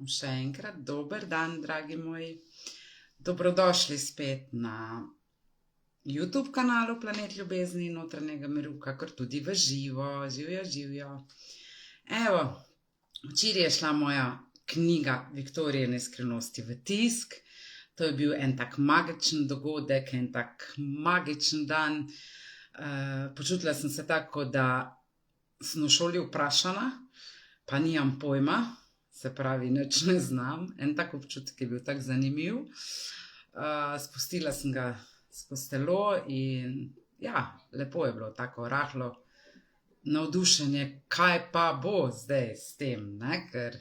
Še enkrat dober dan, dragi moji. Dobrodošli spet na YouTube kanalu Planet ljubezni in notranjega miru, kakor tudi v živo. Živjo, živjo. Evo, včeraj je šla moja knjiga Viktorijine skrivnosti v tisk. To je bil en tak magičen dogodek, en tak magičen dan. Počutila sem se tako, da sem v šoli vprašana, pa nimam pojma. Se pravi, nič ne znam. En tak občutek je bil tak zanimiv. Spustila sem ga skozi telo in ja, lepo je bilo, tako rahlo navdušenje, kaj pa bo zdaj s tem, ne? Ker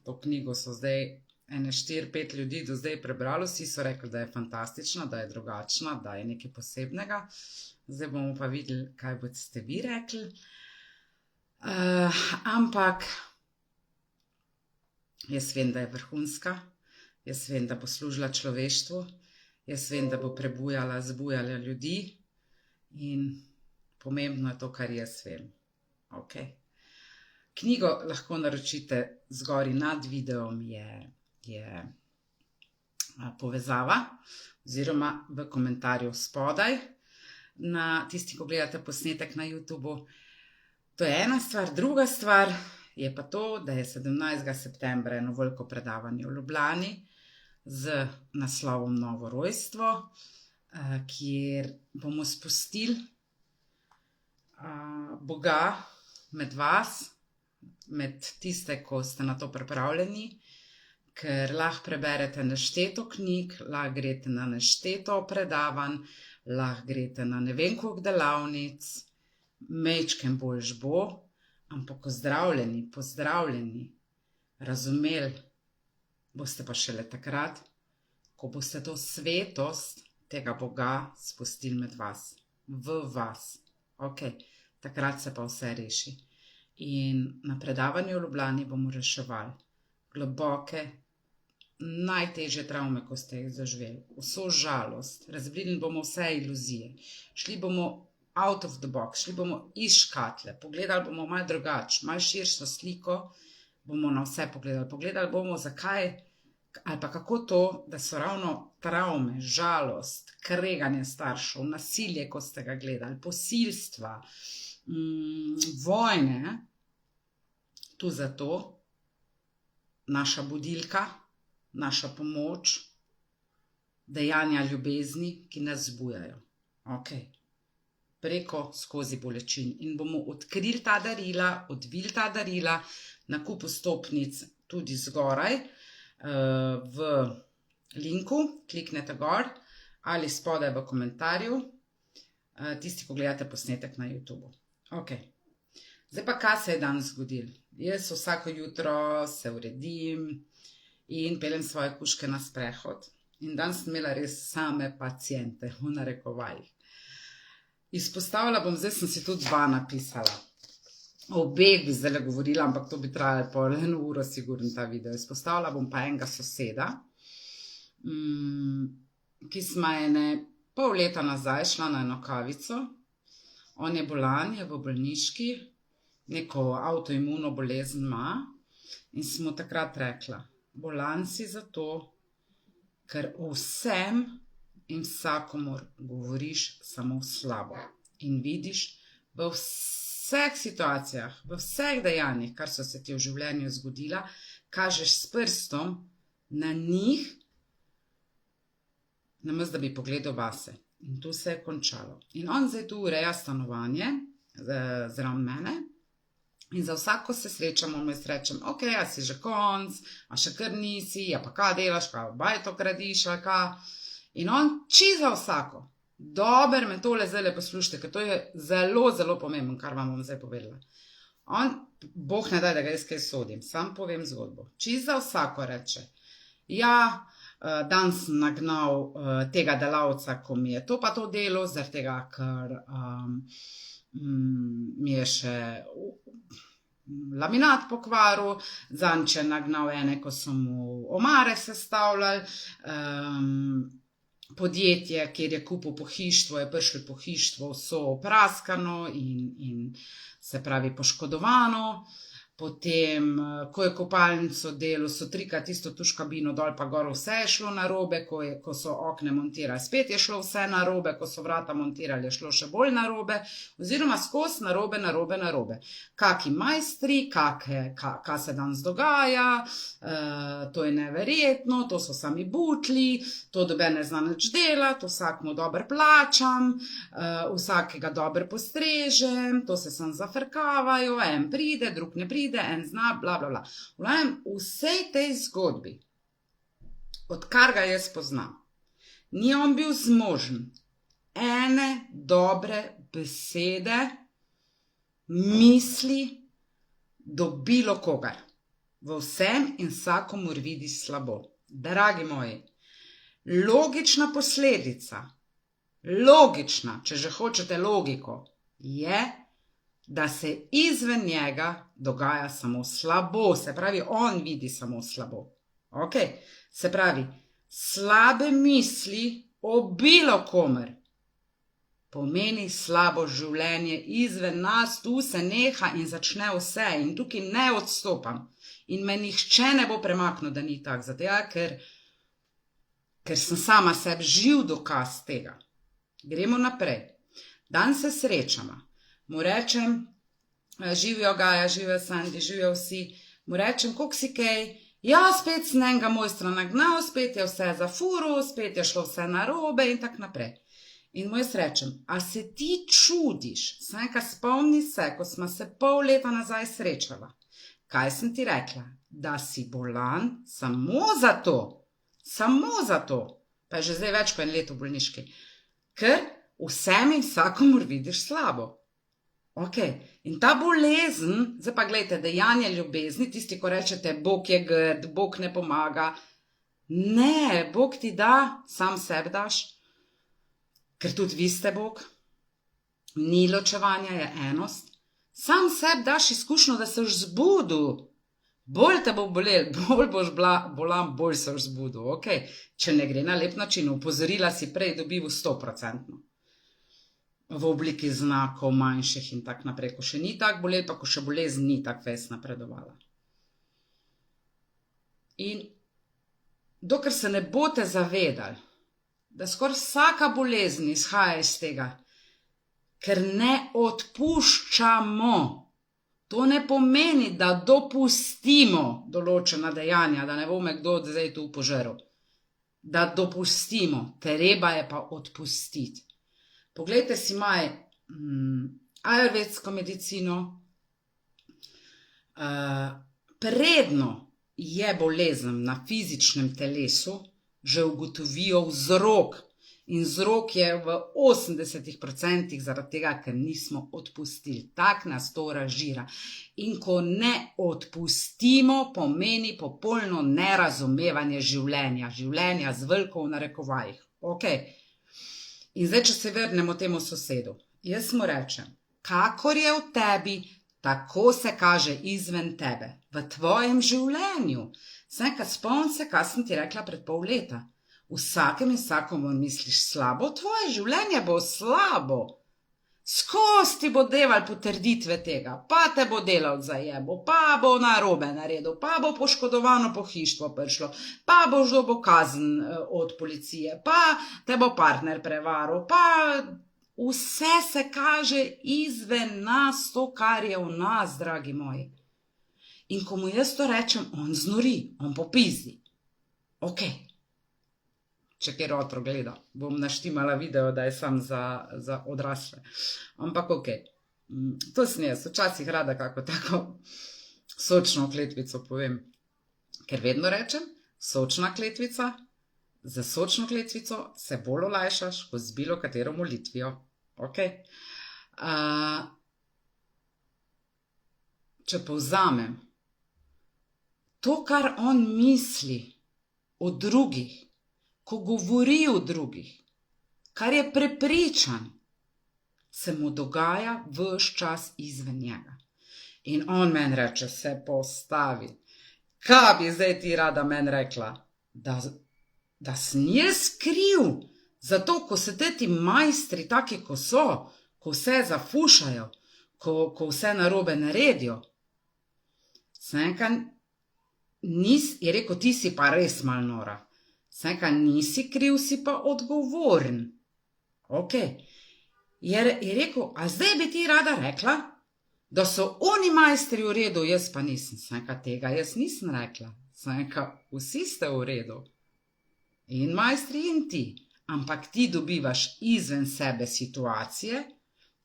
to knjigo so zdaj ene 4-5 ljudi do zdaj prebralo, vsi so rekli, da je fantastična, da je drugačna, da je nekaj posebnega. Zdaj bomo pa videli, kaj boste vi rekli. Ampak jaz vem, da je vrhunska, jaz vem, da bo služila človeštvu, jaz vem, da bo prebujala, zbujala ljudi in pomembno je to, kar jaz vem. Okay. Knjigo lahko naročite zgori nad videom, je povezava oziroma v komentarju spodaj na tisti, ko gledate posnetek na YouTubu. To je ena stvar, druga stvar je pa to, da je 17. septembra eno veliko predavanje v Ljubljani z naslovom Novo rojstvo, kjer bomo spustili Boga med vas, med tiste, ko ste na to pripravljeni, ker lahko preberete nešteto knjig, lahko greste na nešteto predavanj, lahko greste na ne vem koliko delavnic, majčken boljš bo, ampak pozdravljeni, razumeli boste pa šele takrat, ko boste to svetost tega Boga spustili med vas, v vas. Ok, takrat se pa vse reši. In na predavanju v Ljubljani bomo reševali globoke, najtežje travme, ko ste jih zaživeli, vso žalost, razblinili bomo vse iluzije, šli bomo out of the box, šli bomo iz škatle, pogledali bomo malo drugače, malo širšo sliko, bomo na vse pogledali bomo, zakaj ali pa kako to, da so ravno travme, žalost, kreganje staršev, nasilje, ko ste ga gledali, posilstva, vojne, tu zato naša budilka, naša pomoč, dejanja ljubezni, ki nas zbujajo. Okay. Preko skozi bolečin in bomo odkrili ta darila, odvili ta darila, nakup vstopnic tudi zgoraj v linku, kliknete gor ali spodaj v komentarju, tisti, ko gledate posnetek na YouTubu. Ok, zdaj pa kaj se je danes zgodilo? Jaz vsako jutro se uredim in peljem svoje kužke na sprehod in danes sem imela res same paciente, v narekovajih. Izpostavila bom, zdaj sem si tudi 2 napisala. O obeh bi zdaj govorila, ampak to bi trajalo pol 1 uro sigurno ta video. Izpostavila bom pa enega soseda, ki smo ene pol leta nazaj šla na eno kavico. On je bolan, je v bolniški, neko avtoimuno bolezen ima in smo takrat rekla, bolan si zato, ker vsem in vsakomur govoriš samo slabo. In vidiš v vseh situacijah, v vseh dejanjih, kar so se ti v življenju zgodila, kažeš s prstom na njih, namesto da bi pogledal vase. In tu se je končalo. In on zdaj tu ureja stanovanje zraven mene in za vsako se srečamo, jaz rečem, ok, a si že konc, a še kar nisi, a pa kaj delaš, kaj bajto gradiš, ali kaj. In on čiza vsako. Dober me tole zdaj poslušajte, ker to je zelo, zelo pomembno, kar vam bom zdaj povedala. On, Bog ne daj, da ga jaz kaj sodim, sam povem zgodbo. Čiza vsako reče, ja, danes sem nagnal tega delavca, ko mi je to pa to delo, zaradi tega, ker mi je še laminat pokvaril, zanče nagnal ene, ko so mu omare sestavljali, podjetje, kjer je kupil pohištvo, je prišlo pohištvo vso opraskano in se pravi poškodovano, Potem, ko je kopalnico delal, so trikrat isto tuš kabino dol pa gor, vse je šlo narobe, ko so okne montirali, spet je šlo vse narobe, ko so vrata montirali, je šlo še bolj narobe, oziroma skozi narobe. Kaki majstri, kaj se danes dogaja, to je neverjetno, to so sami butli, to noben ne zna nič delati, vsakmu dobro plačam, vsakega dobro postrežem, to se sam zafrkavajo, en pride, drug ne pride, en zna, bla, bla, bla. V vsej tej zgodbi, odkar ga jaz poznam, ni on bil zmožen ene dobre besede, misli do bilo kogar. V vsem in vsakomur vidi slabo. Dragi moji, logična posledica, če že hočete logiko, je, da se izven njega dogaja samo slabo, se pravi, on vidi samo slabo. Ok, se pravi, slabe misli o bilo komer pomeni slabo življenje izven nas, tu se neha in začne vse in tukaj ne odstopam in me nihče ne bo premaknil, da ni tak, zato ker sem sama sebi živ dokaz tega. Gremo naprej. Dan se srečamo. Mu rečem, živijo Gaja, živijo Sandi, živijo vsi, mu rečem, koliko si kaj, ja, spet sem enega mojstra nagnal, spet je vse zafuril, spet je šlo vse narobe in tak naprej. In mu jaz rečem, a se ti čudiš, Sanka, spomni se, ko smo se pol leta nazaj srečala, kaj sem ti rekla, da si bolan samo zato, pa je že zdaj več kot en leto v bolniški, ker vsem in vsakomur vidiš slabo. Ok, in ta bolezen, zdaj pa gledajte, dejanje ljubezni, tisti, ko rečete, Bog je grd, Bog ne pomaga, ne, Bog ti da, sam sebi daš, ker tudi vi ste Bog, ni ločevanja, je enost, sam sebi daš izkušnjo, da se boš zbudil, bolj te bo bolel, bolj boš bolan, bolj se boš zbudil, ok, če ne gre na lep način, upozorila si prej dobil 100%. V obliki znakov manjših in tak naprej, ko še ni tak bolel, pa ko še bolezen ni tak ves napredovala. In dokler se ne boste zavedali, da skoraj vsaka bolezen izhaja iz tega, ker ne odpuščamo, to ne pomeni, da dopustimo določena dejanja, da ne bo me kdo zdaj tu požrl, da dopustimo, treba je pa odpustiti. Poglejte si maj ajurvedsko medicino, predno je bolezen na fizičnem telesu, že ugotovijo vzrok in vzrok je v 80% zaradi tega, ker nismo odpustili, tak nas to razžira in ko ne odpustimo, pomeni popolno nerazumevanje življenja z veliko v narekovajih, ok. In zdaj, če se vrnemo temu sosedu, jaz mu rečem, kakor je v tebi, tako se kaže izven tebe, v tvojem življenju. Sanka, spomni se, kaj sem ti rekla pred pol leta. Vsakem in vsakomur misliš slabo, tvoje življenje bo slabo. Skozi ti bo deval potrditve tega, pa te bo delal zajebo, pa bo narobe naredil, pa bo poškodovano pohištvo prišlo, pa boš dobil kazen od policije, pa te bo partner prevaril, pa vse se kaže izven nas, to, kar je v nas, dragi moji. In ko mu jaz to rečem, on znori, on popizdi. Ok. Če kjer otrok gleda, bom naštimala video, da je sam za odrasle. Ampak ok, to sem jaz, včasih rada kako tako sočno kletvico povem. Ker vedno rečem, sočna kletvica, za sočno kletvico se bolj olajšaš kot z bilo katero molitvijo. Ok? Če povzamem, to, kar on misli o drugih, ko govori o drugih, kar je prepričan, se mu dogaja ves čas izven njega. In on meni reče, se postavi. Kaj bi zdaj ti rada meni rekla? Da sem jaz kriv, zato ko se ti majstri taki, ko so, ko vse zafušajo, ko vse narobe naredijo. Je rekel, ti si pa res mal nora. Nisi kriv, si pa odgovoren. Ok. Je rekel, a zdaj bi ti rada rekla, da so oni majstri v redu, jaz pa nisem. Tega jaz nisem rekla. Vsi ste v redu. In majstri in ti. Ampak ti dobivaš izven sebe situacije,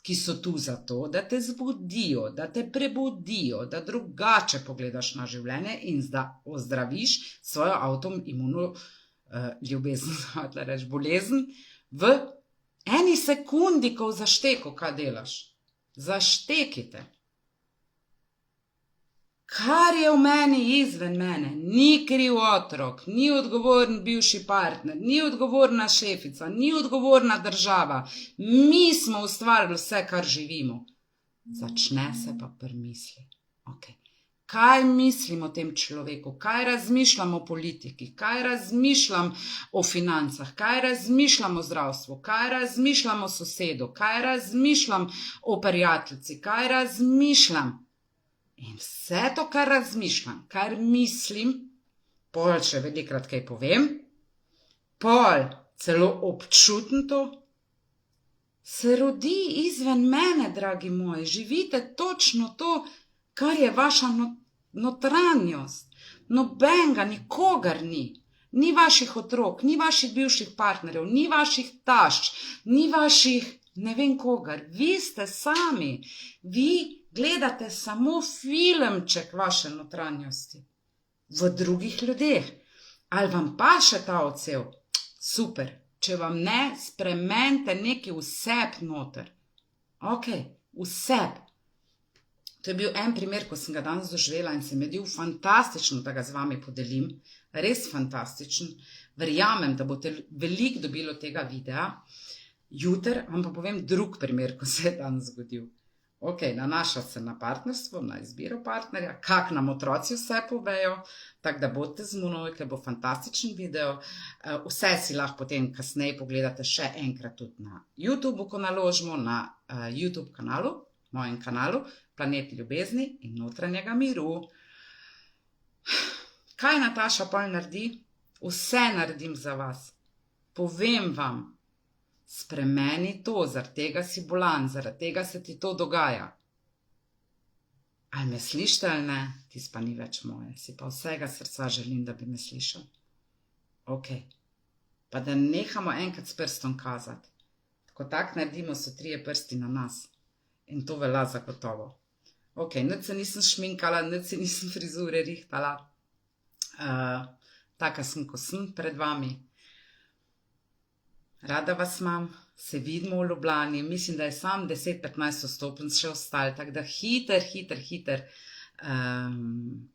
ki so tu zato, da te zbudijo, da te prebudijo, da drugače pogledaš na življenje in da ozdraviš svojo avtoimuno bolezen v eni sekundi, ko v zašteku kaj delaš. Zaštekite. Kar je v meni izven mene, ni kriv otrok, ni odgovoren bivši partner, ni odgovorna šefica, ni odgovorna država. Mi smo ustvarili vse, kar živimo. Začne se pa premisli. Okay. Kaj mislim o tem človeku, kaj razmišljam o politiki, kaj razmišljam o financah, kaj razmišljam o zdravstvu, kaj razmišljam o sosedu, kaj razmišljam o prijateljici, kaj razmišljam. In vse to, kar razmišljam, kar mislim, pol še velikrat kaj povem, pol celo občutim to, se rodi izven mene, dragi moji. Živite točno to, kar je vaša notranjost. Nobenega, nikogar ni. Ni vaših otrok, ni vaših bivših partnerjev, ni vaših tašč, ni vaših ne vem kogar. Vi ste sami. Vi gledate samo filmček vaše notranjosti v drugih ljudeh. Ali vam paše ta odsev? Super. Če vam ne, spremenite neki vseb noter. Ok, vseb. To je bil en primer, ko sem ga danes doživela in se mi je bil fantastično, da ga z vami podelim. Res fantastičen. Verjamem, da boste veliko dobili od tega videa. Jutri vam pa povem drug primer, ko se je danes zgodil. Ok, nanaša se na partnerstvo, na izbiro partnerja, kak nam otroci vse povejo, tako da boste z menoj, ker bo fantastičen video. Vse si lahko potem kasneje pogledate še enkrat tudi na YouTube, ko naložimo na YouTube kanalu, mojem kanalu, Planet ljubezni in notranjega miru. Kaj Nataša pol naredi? Vse naredim za vas. Povem vam. Spremeni to, zaradi tega si bolan, zaradi tega se ti to dogaja. Ali me slišite ali ne, tis pa ni več moje, si pa vsega srca želim, da bi me slišal. Ok, pa da nehamo enkrat s prstom kazati. Ko tak naredimo, so 3 prsti na nas in to velja zagotovo. Ok, nič se nisem šminkala, nič si nisem frizure rihtala, taka sem, ko sem pred vami. Rada vas imam, se vidimo v Ljubljani, mislim, da je sam 10-15 stopenj še ostalo, tako da hiter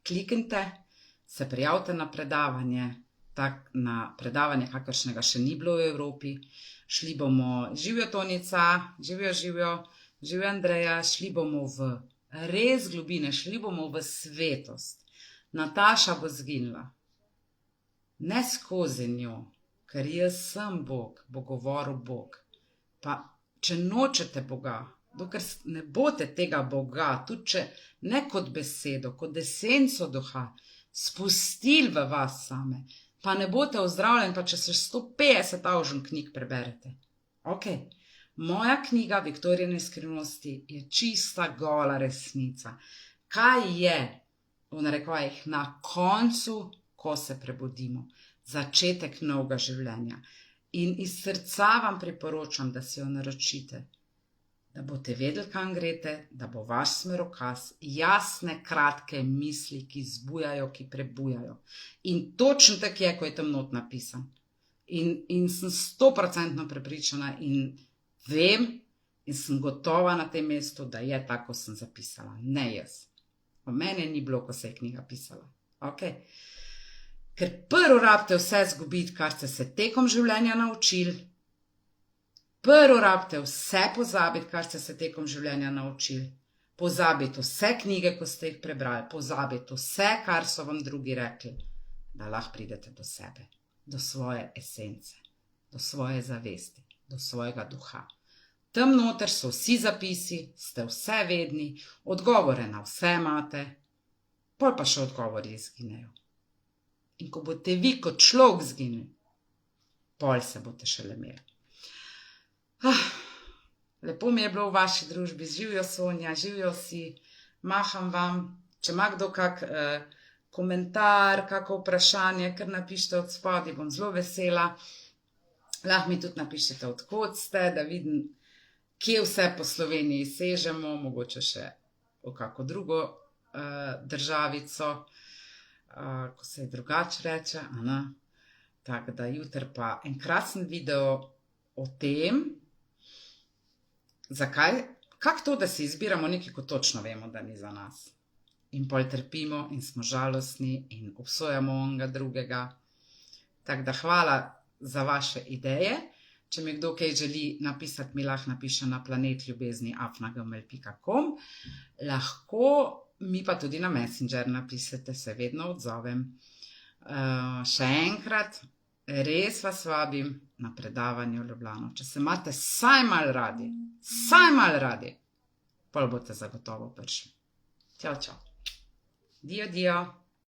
kliknite, se prijavite na predavanje, na predavanje, kakršnega še ni bilo v Evropi. Šli bomo, živijo Tonica, živijo Andreja, šli bomo v res globine, šli bomo v svetost. Nataša bo zginila, ne skozi njo. Ker jaz sem Bog, bo govoril Bog. Pa če nočete Boga, dokler ne boste tega Boga, tudi če ne kot besedo, kot esenco duha, spustili v vas same, pa ne boste ozdravljeni, pa če se 150 knjig preberete. Ok, moja knjiga Viktorijine skrivnosti je čista gola resnica. Kaj je, v narekovajih, na koncu, ko se prebudimo? Začetek novega življenja. In iz srca vam priporočam, da si jo naročite, da boste vedeli, kam greste, da bo vaš smerokaz, jasne, kratke misli, ki zbujajo, ki prebujajo. In točno tako je, ko je tam not napisan. In sem 100% prepričana in vem in sem gotova na tem mestu, da je tako, sem zapisala. Ne jaz. O mene ni bilo, ko se je knjiga pisala. Ok? Ker prvo rabite vse zgubiti, kar ste se tekom življenja naučili. Prvo rabite vse pozabiti, kar ste se tekom življenja naučili. Pozabiti vse knjige, ko ste jih prebrali. Pozabiti vse, kar so vam drugi rekli. Da lahko pridete do sebe, do svoje esence, do svoje zavesti, do svojega duha. Tam noter so vsi zapisi, ste vse vedni, odgovore na vse imate. pol pa še odgovori izginejo. In ko boste vi kot človek zginili, pol se boste šele imeli. Lepo mi je bilo v vaši družbi, živijo Sonja, živijo vsi, maham vam, če ima kdo kak komentar, kako vprašanje, ker napišite od spodaj, bom zelo vesela. Lahko mi tudi napišete, od kod ste, da vidim, kje vse po Sloveniji sežemo, mogoče še v kako drugo državico, ko se je drugače reče. Tako da jutri pa en krasen video o tem, zakaj, kako to, da si izbiramo nekaj, ko točno vemo, da ni za nas. In pol trpimo in smo žalostni in obsojamo onega drugega. Tako da hvala za vaše ideje. Če mi kdo kaj želi napisati, mi lahko napiše na planetljubezni@gmail.com. Lahko mi pa tudi na Messenger napišete, se vedno odzovem. Še enkrat, res vas vabim na predavanje v Ljubljano. Če se imate saj malo radi, pol boste zagotovo prišli. Čau, čau. Dio, dio.